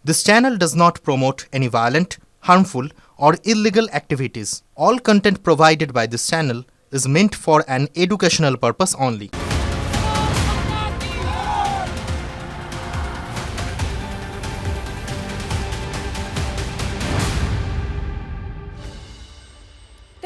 This channel does not promote any violent, harmful, or illegal activities. All content provided by this channel is meant for an educational purpose only.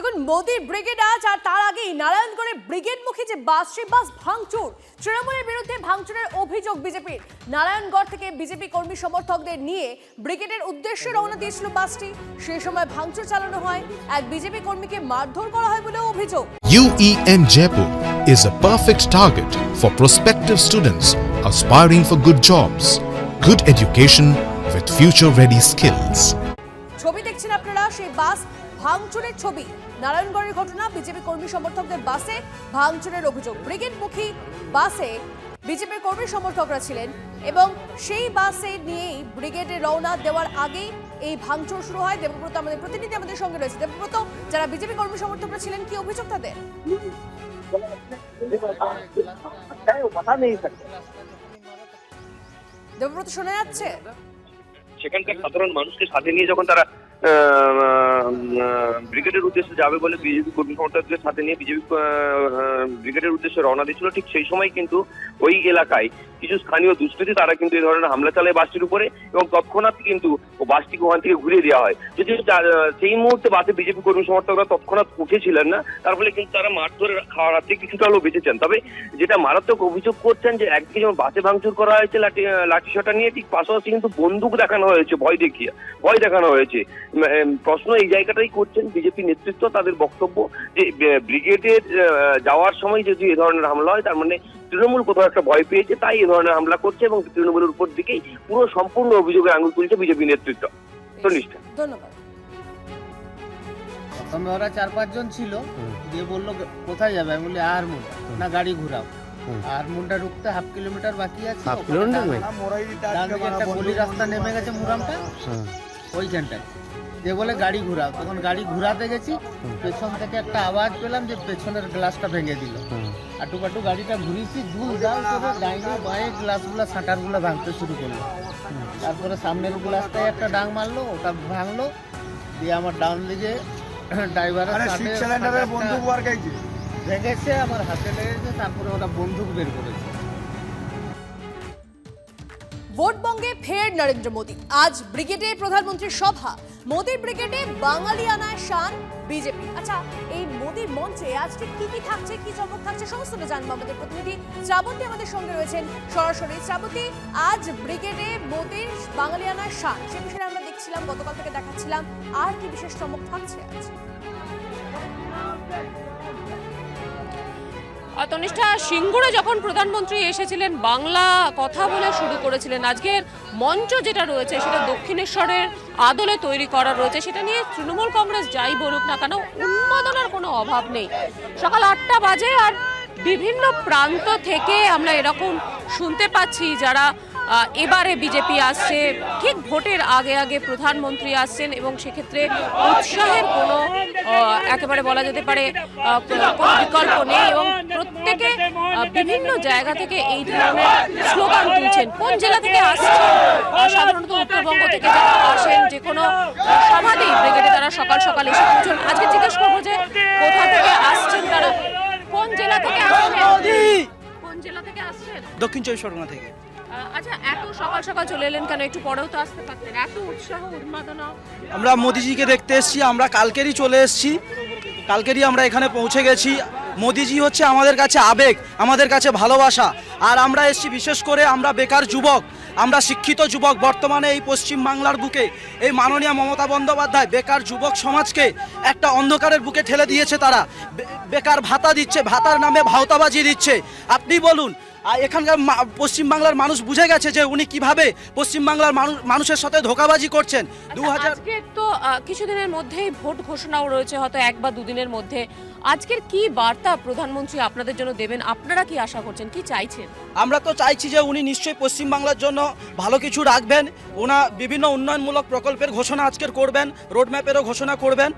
দেখুন, মোদির brigade আজ আর তার আগেই নারায়ণগড়ে ব্রিগেডমুখী যে বাস, সেই বাস ভাঙচুর। তৃণমূলের বিরুদ্ধে ভাঙচুরের অভিযোগ বিজেপির। নারায়ণগড় থেকে বিজেপি কর্মী সমর্থকদের নিয়ে ব্রিগেডের উদ্দেশ্যে রওনা দিয়েছিল বাসটি। সেই সময় ভাঙচুর চালানো হয়, এক বিজেপি কর্মীকে মারধর করা হয় বলেও অভিযোগ। UEM Jaipur is a perfect target for prospective students aspiring for good jobs, good education with future-ready skills. ছবি দেখছেন আপনারা, সেই বাস ভাঙচুরের ছবি। নারায়ণগড়ের ঘটনা, বিজেপি কর্মী সমর্থকদের বাসে ভাঙচুরের অভিযোগ। ব্রিগেডমুখী বাসে বিজেপির কর্মী সমর্থকরা ছিলেন এবং সেই বাসে নিয়েই ব্রিগেডে রওনা দেওয়ার আগেই এই ভাঙচুর শুরু হয়। দেবব্রত আমাদের প্রতিনিধি আমাদের সঙ্গে রয়েছে। দেবব্রত, যারা বিজেপি কর্মী সমর্থকরা ছিলেন, কি অভিযোগ তাদের? দেবব্রত, শোনা যাচ্ছে? সেখানকার সাধারণ মানুষকে সাথে নিয়ে যখন তারা ব্রিগেডের উদ্দেশ্যে যাবে বলে বিজেপি কর্মী সমর্থকদের সাথে নিয়ে বিজেপি ব্রিগেডের উদ্দেশ্যে রওনা দিয়েছিল, ঠিক সেই সময় কিন্তু ওই এলাকায় কিছু স্থানীয় দুষ্কৃতী তারা কিন্তু এই ধরনের হামলা চালায় বাসটির উপরে এবং তৎক্ষণাৎ কিন্তু বাসটিকে ওখান থেকে ঘুরিয়ে দেওয়া হয়। যদিও সেই মুহূর্তে বাসে বিজেপি কর্মী সমর্থকরা তৎক্ষণাৎ উঠেছিলেন না, তার ফলে কিন্তু তারা মারধর খাওয়ার হাত থেকে কিছুটা হলেও বেঁচেছেন। তবে যেটা মারাত্মক অভিযোগ করছেন যে একদিকে যেমন বাসে ভাঙচুর করা হয়েছে লাঠিসোঁটা নিয়ে, ঠিক পাশাপাশি কিন্তু বন্দুক দেখানো হয়েছে, ভয় দেখানো হয়েছে। প্রশ্ন এই জায়গাটাই করছেন বিজেপি নেতৃত্ব। তাদের বক্তব্য যে ব্রিগেডের যাওয়ার সময় যদি এ ধরনের হামলা হয়, তার মানে তৃণমূল কোথাও একটা ভয় পেয়েছে, তাই এ ধরনের হামলা করছে এবং তৃণমূলের উপর দিকেই পুরো সম্পূর্ণ অভিযোগে আঙুল তুলছে বিজেপি নেতৃত্ব। ধন্যবাদ। প্রথমে ওরা 4-5 জন ছিল, দিয়ে বললো কোথায় যাবে, আমি বলি আহরমুন, না গাড়ি ঘুরাও। আহরমুনটা ঢুকতে 1/2 কিলোমিটার বাকি আছে, একটা গলি রাস্তা নেমে গেছে মুরামটা, ওইখানটায় যে বলে গাড়ি ঘুরাও। তখন গাড়ি ঘুরাতে গেছি, পেছন থেকে একটা আওয়াজ পেলাম যে পেছনের গ্লাসটা ভেঙে দিল। আটু গাড়িটা ঘুরিয়েছি, ঝুল জাল করে ডাইনে বাঁয়ে গ্লাসগুলো শাটারগুলো ভাঙতে শুরু করলো। তারপরে সামনের গ্লাসটায় একটা ডাং মারলো, ওটা ভাঙলো, দিয়ে আমার ডাউন দিকে ড্রাইভারের ভেঙেছে, আমার হাতে লেগেছে। তারপরে ওরা বন্দুক বের করেছে। ভোটবঙ্গে ফের নরেন্দ্র মোদী। আজ ব্রিগেডে প্রধানমন্ত্রীর সভা। মোদীর ব্রিগেডে বাঙালিয়ানায় শান বিজেপি। আচ্ছা, এই মোদীর মঞ্চে আজ ঠিক কি থাকছে, কি চমক থাকছে, সমস্তটা জানবো। আমাদের প্রতিনিধি শ্রাবন্তী আমাদের সঙ্গে রয়েছেন সরাসরি। শ্রাবন্তী, আজ ব্রিগেডে মোদীর বাঙালিয়ানায় শান, সে বিষয়ে আমরা দেখছিলাম, গতকাল থেকে দেখাচ্ছিলাম, আর কি বিশেষ চমক থাকছে আজ? তনিষ্ঠা, সিঙ্গুরে যখন প্রধানমন্ত্রী এসেছিলেন বাংলা কথা বলে শুরু করেছিলেন। আজকের মঞ্চ যেটা রয়েছে সেটা দক্ষিণেশ্বরের আদলে তৈরি করা রয়েছে। সেটা নিয়ে তৃণমূল কংগ্রেস যাই বলুক না কেন, উন্মাদনার কোনো অভাব নেই। সকাল 8টা বাজে আর বিভিন্ন প্রান্ত থেকে আমরা এরকম শুনতে পাচ্ছি যারা এবারে বিজেপি আসছে, ঠিক ভোটের আগে প্রধানমন্ত্রী আসছেন এবং সেক্ষেত্রে উৎসাহের কোনো একেবারে বলা যেতে পারে কোনো বিকল্প নেই এবং প্রত্যেকে বিভিন্ন জায়গা থেকে এই ধরনের স্লোগান তুলছেন। কোন জেলা থেকে আসছেন? সাধারণত উত্তরবঙ্গ থেকে যারা আসেন, যে কোনো সভাতেই ব্রিগেডে তারা সকাল এসে পৌঁছন। আজকে জিজ্ঞেস করবো যে কোথা থেকে আসছেন তারা, কোন জেলা থেকে আসছেন? দক্ষিণ 24 পরগনা থেকে। আচ্ছা, এত সকাল চলে এলেন কেন? একটু পরেও তো আসতে পারতেন। এত উৎসাহ উন্মাদনা। আমরা মোদিজিকে দেখতে এসেছি, আমরা কালকেরই চলে এসেছি, কালকেরই আমরা এখানে পৌঁছে গেছি। মোদিজি হচ্ছে আমাদের কাছে আবেগ, আমাদের কাছে ভালোবাসা। আর আমরা এসেছি বিশেষ করে আমরা বেকার যুবক, আমরা শিক্ষিত যুবক। বর্তমানে এই পশ্চিম বাংলার বুকে এই মাননীয় মমতা বন্দ্যোপাধ্যায় বেকার যুবক সমাজকে একটা অন্ধকারের বুকে ঠেলে দিয়েছে। তারা বেকার ভাতা দিচ্ছে, ভাতার নামে ভাওতাবাজি দিচ্ছে। আপনি বলুন, এখানকার পশ্চিমবাংলার মানুষ বুঝে গেছে যে উনি কিভাবে পশ্চিমবাংলার মানুষের সাথে ধোঁকাবাজি করছেন। আজকে তো কিছুদিনের মধ্যেই ভোট ঘোষণাও রয়েছে, হয়তো 1 বা 2 দিনের মধ্যে। আজকের কি বার্তা প্রধানমন্ত্রী আপনাদের জন্য দেবেন? আপনারা কি আশা করছেন, কি চাইছেন? আমরা তো চাইছি যে উনি নিশ্চয়ই পশ্চিমবাংলার জন্য ভালো কিছু রাখবেন। ওনা বিভিন্ন উন্নয়নমূলক প্রকল্পের ঘোষণা আজকের করবেন, রোডম্যাপেরও ঘোষণা করবেন।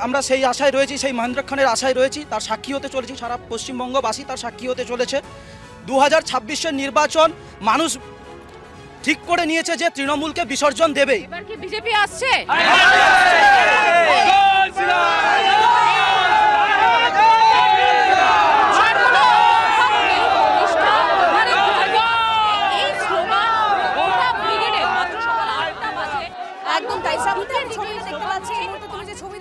আমরা সেই আশায় রয়েছি, সেই মহেন্দ্র খানের আশায় রয়েছি। তার সাক্ষী হতে চলেছি, সারা পশ্চিমবঙ্গবাসী তার সাক্ষী হতে চলেছে। 2026-এর নির্বাচন মানুষ ঠিক করে নিয়েছে যে তৃণমূলকে বিসর্জন দেবে। এবার কি বিজেপি আসছে? একদম তাই সাবিতা, আমি ছবিটা দেখতে পাচ্ছি এই মুহূর্তে তুমি যে ছবি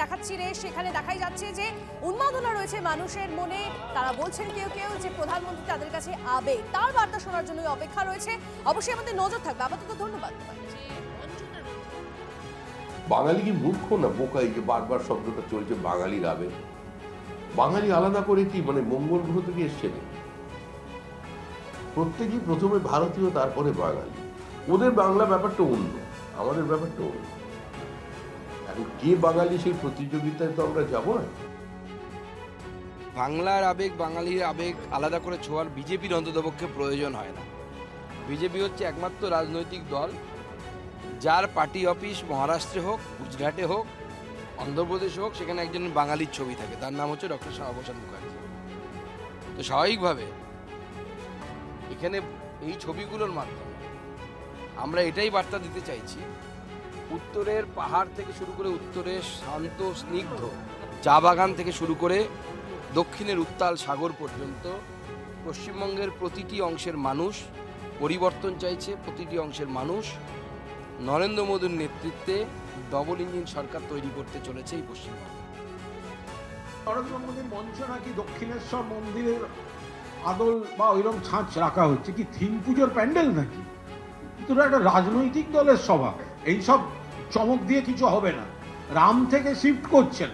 দেখাচ্ছিলে সেখানে দেখাই যাচ্ছে যে উন্মাদনা রয়েছে মানুষের মনে। তারা বলছেন কেউ কেউ যে প্রধানমন্ত্রী তাদের কাছে আবেগ, তার বার্তা শোনার জন্য অপেক্ষা রয়েছে। অবশ্যই আমাদের নজর থাকবে। আপাতত ধন্যবাদ। বাঙালি কি মূর্খ না বোকা? এই যে বারবার শব্দটা চলছে বাঙালির আবেগ। বাঙালি আলাদা করে কি মানে মঙ্গল গ্রহ থেকে এসছে না? প্রত্যেকেই প্রথমে ভারতীয় তারপরে বাঙালি। ওদের বাংলা ব্যাপারটা অন্য, আমাদের ব্যাপারটা অন্য। এখন কে বাঙালি সেই প্রতিযোগিতায় তো আমরা যাবো না। বাংলার আবেগ, বাঙালির আবেগ আলাদা করে ছোঁয়ার বিজেপির অন্ততপক্ষে প্রয়োজন হয় না। বিজেপি হচ্ছে একমাত্র রাজনৈতিক দল যার পার্টি অফিস মহারাষ্ট্রে হোক, গুজরাটে হোক, অন্ধ্রপ্রদেশে হোক, সেখানে একজন বাঙালির ছবি থাকে, তার নাম হচ্ছে ডক্টর শ্যামাপ্রসাদ মুখার্জি। তো স্বাভাবিকভাবে এখানে এই ছবিগুলোর মাধ্যমে আমরা এটাই বার্তা দিতে চাইছি, উত্তরের পাহাড় থেকে শুরু করে উত্তরের শান্ত স্নিগ্ধ চা বাগান থেকে শুরু করে দক্ষিণের উত্তাল সাগর পর্যন্ত পশ্চিমবঙ্গের প্রতিটি অংশের মানুষ পরিবর্তন চাইছে। প্রতিটি অংশের মানুষ নরেন্দ্র মোদীর নেতৃত্বে ডবল ইঞ্জিন সরকার তৈরি করতে চলেছে এই পশ্চিমবঙ্গে। নরেন্দ্র মোদীর মঞ্চ নাকি দক্ষিণেশ্বর মন্দিরের আদল বা ওইরকম ছাঁচ রাখা হচ্ছে, কি থিম পুজোর প্যান্ডেল নাকি? কিন্তু একটা রাজনৈতিক দলের সভা, এইসব চমক দিয়ে কিছু হবে না। রাম থেকে শিফট করছেন,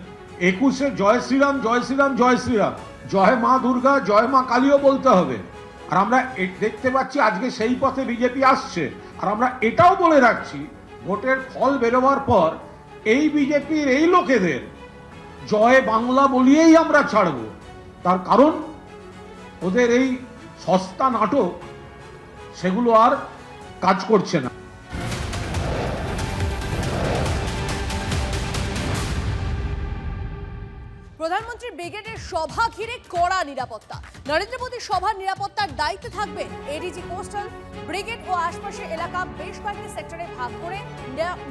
21-এ জয় শ্রীরাম জয় শ্রীরাম জয় শ্রীরাম, জয় মা দুর্গা জয় মা কালীও বলতে হবে। আর আমরা দেখতে পাচ্ছি আজকে সেই পথে বিজেপি আসছে। আর আমরা এটাও বলে রাখছি, ভোটের ফল বেরোবার পর এই বিজেপির এই লোকেদের জয় বাংলা বলিয়েই আমরা ছাড়ব। তার কারণ ওদের এই সস্তা নাটক সেগুলো আর কাজ করছে না। প্রধানমন্ত্রী ব্রিগেডের সভা ঘিরে কড়া নিরাপত্তা। নরেন্দ্র মোদীর সভার নিরাপত্তার দায়িত্বে থাকবেন এডিজি কোস্টাল। ব্রিগেড ও আশপাশের এলাকা বেশ কয়েকটি সেক্টরে ভাগ করে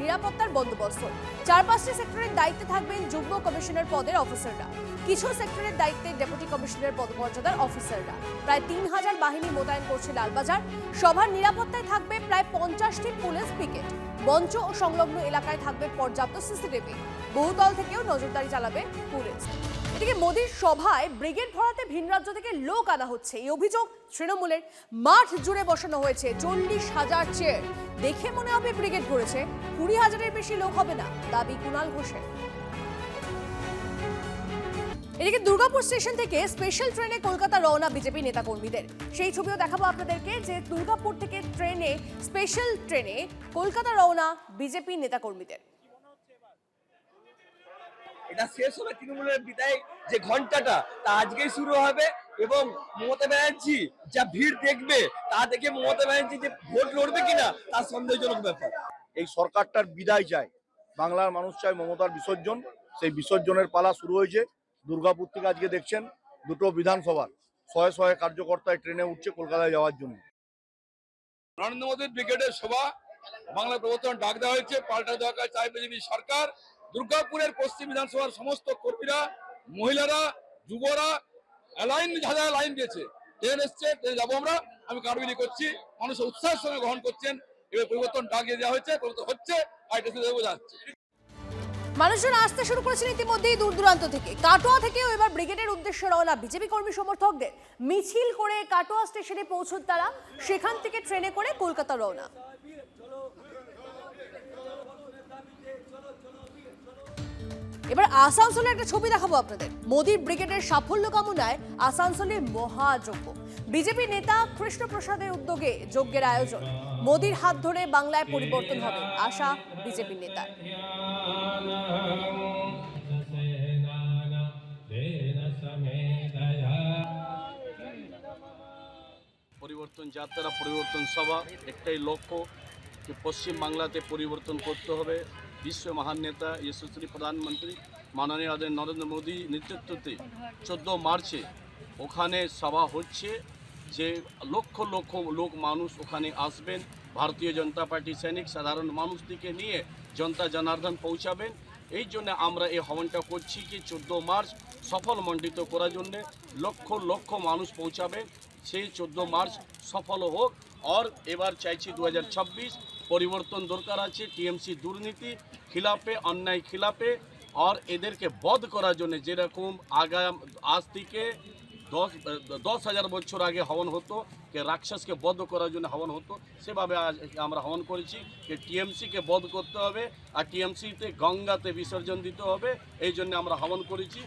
নিরাপত্তার বন্দোবস্ত। 4-5টি সেক্টরের দায়িত্বে থাকবেন যুগ্ম কমিশনার পদের অফিসাররা। কিছু সেক্টরের দায়িত্বে ডেপুটি কমিশনার পদমর্যাদার অফিসাররা। প্রায় 3000 বাহিনী মোতায়েন করছে লালবাজার। সভার নিরাপত্তায় থাকবে প্রায় 50টি পুলিশ পিকেট। মঞ্চ ও সংলগ্ন এলাকায় থাকবে পর্যাপ্ত সিসিটিভি। বহুতল থেকেও নজরদারি চালাবে পুলিশ। এদিকে মোদীর সভায় ব্রিগেড ভরাতে ভিন রাজ্য থেকে লোক আনা হচ্ছে, এই অভিযোগ তৃণমূলের। মাঠ জুড়ে বসানো হয়েছে 40,000 চেয়ার। দেখে মনে হবে ব্রিগেড ভরেছে, 20,000-এর বেশি লোক হবে না, দাবি কুণাল ঘোষের। এদিকে দুর্গাপুর স্টেশন থেকে স্পেশাল ট্রেনে কলকাতা রওনা বিজেপি নেতাকর্মীদের। সেই ছবিও দেখাবো আপনাদেরকে, যে দুর্গাপুর থেকে স্পেশাল ট্রেনে কলকাতা রওনা বিজেপি নেতাকর্মীদের। এটা শেষ হবে তৃণমূলের বিদায় যে ঘন্টাটা, তা আজকেই শুরু হবে। এবং মমতা ব্যানার্জি যা ভিড় দেখবে তা দেখে মমতা ব্যানার্জি যে ভোট লড়বে কিনা তার সন্দেহজনক ব্যাপার। এই সরকারটার বিদায় চায়, বাংলার মানুষ চায় মমতার বিসর্জন। সেই বিসর্জনের পালা শুরু হয়েছে। দুর্গাপুর থেকে আজকে দেখছেন দুটো বিধানসভার শয়ে শয়ে কার্যকর্তায় ট্রেনে উঠছে কলকাতায় যাওয়ার জন্য। নরেন্দ্র মোদীর ব্রিগেডের সভা বাংলা প্রবর্তন ডাক দেওয়া হয়েছে, পাল্টা দেওয়া চায় বিজেপি সরকার। দুর্গাপুরের পশ্চিম বিধানসভার সমস্ত কর্মীরা, মহিলারা, যুবরা হাজার লাইন দিয়েছে। ট্রেন এসছে, ট্রেনে যাবো আমরা। আমি কারবিলি করছি, মানুষ উৎসাহের সঙ্গে গ্রহণ করছেন। এবার পরিবর্তন ডাক দিয়ে দেওয়া হয়েছে, পরিবর্তন হচ্ছে, আর এটা বোঝা যাচ্ছে। মানুষজন আসতে শুরু করেছেন ইতিমধ্যেই দূর দূরান্ত থেকে। কাটোয়া থেকেও এবার ব্রিগেডের উদ্দেশ্যে রওনা বিজেপি কর্মী সমর্থকদের। মিছিল করে কাটোয়া স্টেশনে পৌঁছন তারা, সেখান থেকে ট্রেনে করে কলকাতা রওনা। এবার আসানসোলের একটা ছবি দেখাবো আপনাদের। মোদীর ব্রিগেডের সাফল্য কামনায় আসানসোলে মহাযজ্ঞ। বিজেপি নেতা কৃষ্ণপ্রসাদের উদ্যোগে যজ্ঞের আয়োজন। মোদীর হাত ধরে বাংলায় পরিবর্তন হবে, আশা বিজেপি নেতার। পরিবর্তন যাত্রা, পরিবর্তন সভা, একটাই লক্ষ্য যে পশ্চিম বাংলাতে পরিবর্তন করতে হবে। বিশ্ব মহান নেতা যশস্বী প্রধানমন্ত্রী মাননীয় নরেন্দ্র মোদী নেতৃত্বে 14 মার্চে ওখানে সভা হচ্ছে, যে লক্ষ লক্ষ লোক মানুষ ওখানে আসবেন ভারতীয় জনতা পার্টি সৈনিক সাধারণ মানুষ থেকে নিয়ে জনতা জনার্দন পৌঁছাবেন। এই জন্য আমরা এই হবনটা করছি কি 14 মার্চ সফল মণ্ডিত করার জন্য লক্ষ লক্ষ মানুষ পৌঁছাবেন, সেই 14 মার্চ সফল হোক। আর এবার চাইছি 2026 পরিবর্তন দরকার আছে, টিএমসি দুর্নীতি খিলাফে, অন্যায় খিলাফে, আর এদেরকে বধ করার জন্য যেরকম আজ থেকে 10,000 বছর আগে হবন হতো, কে রাক্ষসকে বধ করার জন্য হবন হতো, সেভাবে আজ আমরা হবন করেছি যে টিএমসিকে বধ করতে হবে আর টিএমসিতে গঙ্গাতে বিসর্জন দিতে হবে। এই জন্য আমরা হবন করেছি।